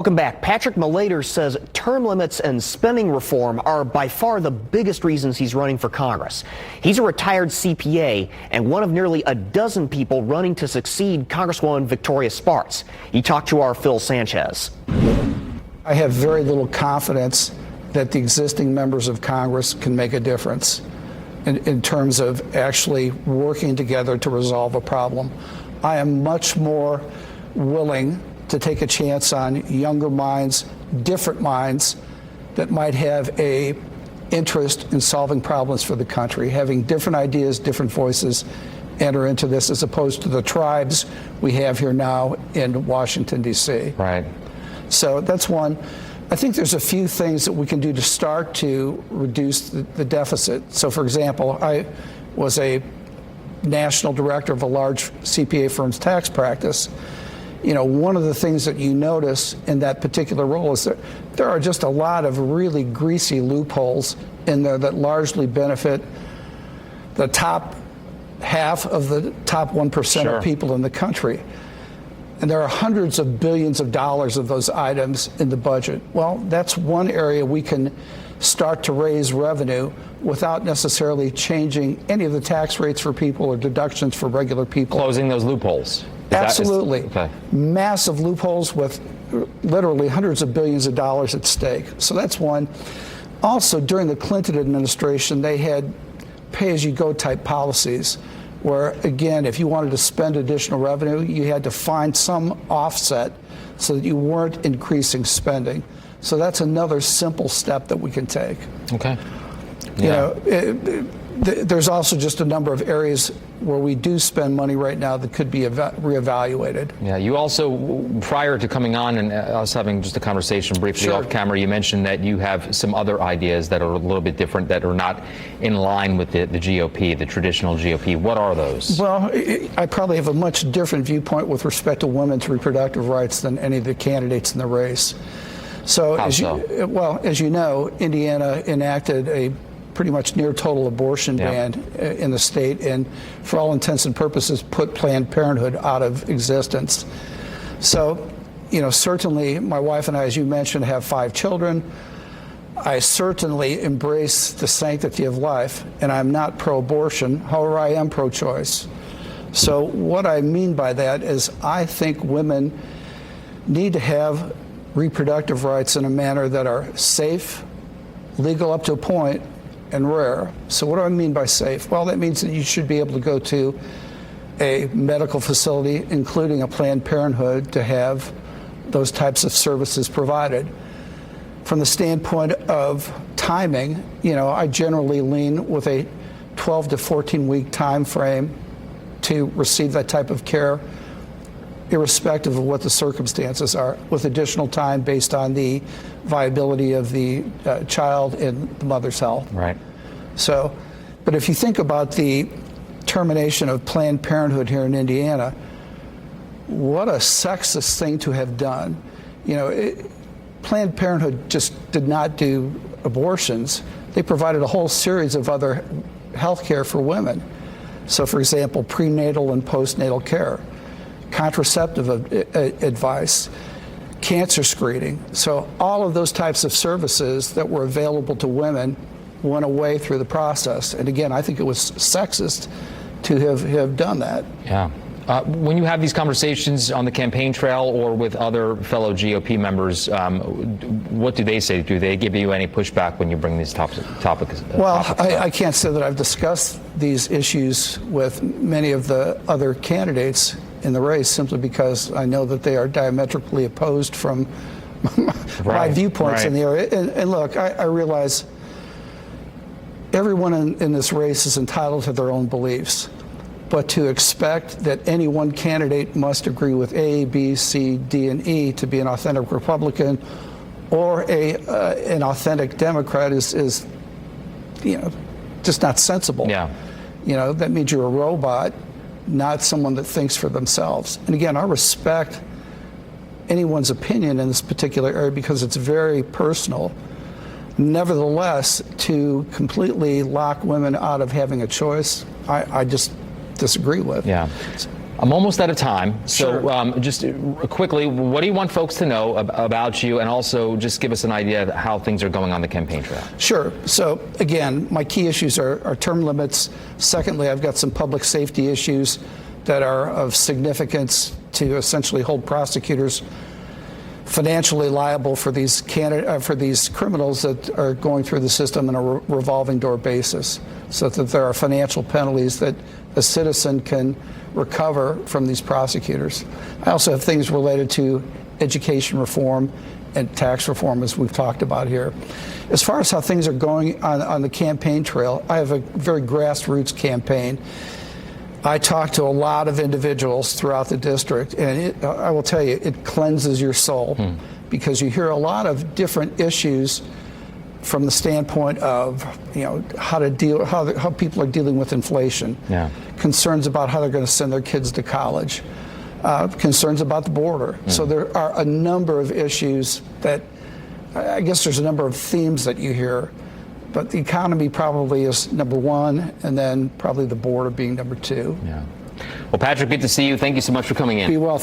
Welcome back. Patrick Malayter says term limits and spending reform are by far the biggest reasons he's running for Congress. He's a retired CPA and one of nearly a dozen people running to succeed Congresswoman Victoria Spartz. He talked to our Phil Sanchez. I have very little confidence that the existing members of Congress can make a difference in terms of actually working together to resolve a problem. I am much more willing to take a chance on younger minds, different minds that might have a interest in solving problems for the country, having different ideas, different voices enter into this, as opposed to the tribes we have here now in Washington, D.C. Right. So that's one. I think there's a few things that we can do to start to reduce the deficit. So, for example, I was a national director of a large CPA firm's tax practice. You know, one of the things that you notice in that particular role is that there are just a lot of really greasy loopholes in there that largely benefit the top half of the top 1% Sure. of people in the country. And there are hundreds of billions of dollars of those items in the budget. Well, that's one area we can start to raise revenue without necessarily changing any of the tax rates for people or deductions for regular people. Closing those loopholes. Absolutely. Okay. Massive loopholes with literally hundreds of billions of dollars at stake. So that's one. Also, during the Clinton administration, they had pay-as-you-go type policies where, again, if you wanted to spend additional revenue, you had to find some offset so that you weren't increasing spending. So that's another simple step that we can take. Okay. Yeah. You know, there's also just a number of areas where we do spend money right now that could be reevaluated. Yeah, you also, prior to coming on and us having just a conversation briefly Sure. off camera, you mentioned that you have some other ideas that are a little bit different, that are not in line with the GOP, the traditional GOP. What are those? Well, I probably have a much different viewpoint with respect to women's reproductive rights than any of the candidates in the race. So, How as you know, Indiana enacted a pretty much near total abortion ban in the state, and for all intents and purposes put Planned Parenthood out of existence. So, you know, certainly my wife and I, as you mentioned, have 5 children. I certainly embrace the sanctity of life, and I'm not pro-abortion. However, I am pro-choice. So what I mean by that is I think women need to have reproductive rights in a manner that are safe, legal up to a point, and rare. So what do I mean by safe? Well, that means that you should be able to go to a medical facility, including a Planned Parenthood, to have those types of services provided. From the standpoint of timing, you know, I generally lean with a 12 to 14 week time frame to receive that type of care, irrespective of what the circumstances are, with additional time based on the viability of the child and the mother's health. Right. So, but if you think about the termination of Planned Parenthood here in Indiana, what a sexist thing to have done. You know, Planned Parenthood just did not do abortions. They provided a whole series of other health care for women. So, for example, prenatal and postnatal care, contraceptive advice, cancer screening. So all of those types of services that were available to women went away through the process. And again, I think it was sexist to have done that. Yeah. When you have these conversations on the campaign trail or with other fellow GOP members, what do they say? Do they give you any pushback when you bring these topics? Well, I can't say that I've discussed these issues with many of the other candidates in the race, simply because I know that they are diametrically opposed from my viewpoints in the area. And look, I realize everyone in this race is entitled to their own beliefs. But to expect that any one candidate must agree with A, B, C, D, and E to be an authentic Republican or an authentic Democrat is, you know, just not sensible. Yeah. You know, that means you're a robot, not someone that thinks for themselves. And again, I respect anyone's opinion in this particular area because it's very personal. Nevertheless, to completely lock women out of having a choice, I just disagree with. Yeah. I'm almost out of time, so Sure. just quickly, what do you want folks to know about you, and also just give us an idea of how things are going on the campaign trail? Sure. So again, my key issues are term limits. Secondly, I've got some public safety issues that are of significance to essentially hold prosecutors financially liable for these criminals that are going through the system on a revolving door basis, so that there are financial penalties that a citizen can recover from these prosecutors. I also have things related to education reform and tax reform, as we've talked about here. As far as how things are going on the campaign trail, I have a very grassroots campaign. I talk to a lot of individuals throughout the district, and I will tell you, it cleanses your soul, because you hear a lot of different issues from the standpoint of, you know, how people are dealing with inflation, concerns about how they're going to send their kids to college, concerns about the border. So there are a number of issues that, I guess there's a number of themes that you hear, but the economy probably is number one, and then probably the border being number two. Yeah. Well, Patrick, good to see you. Thank you so much for coming in. Be well.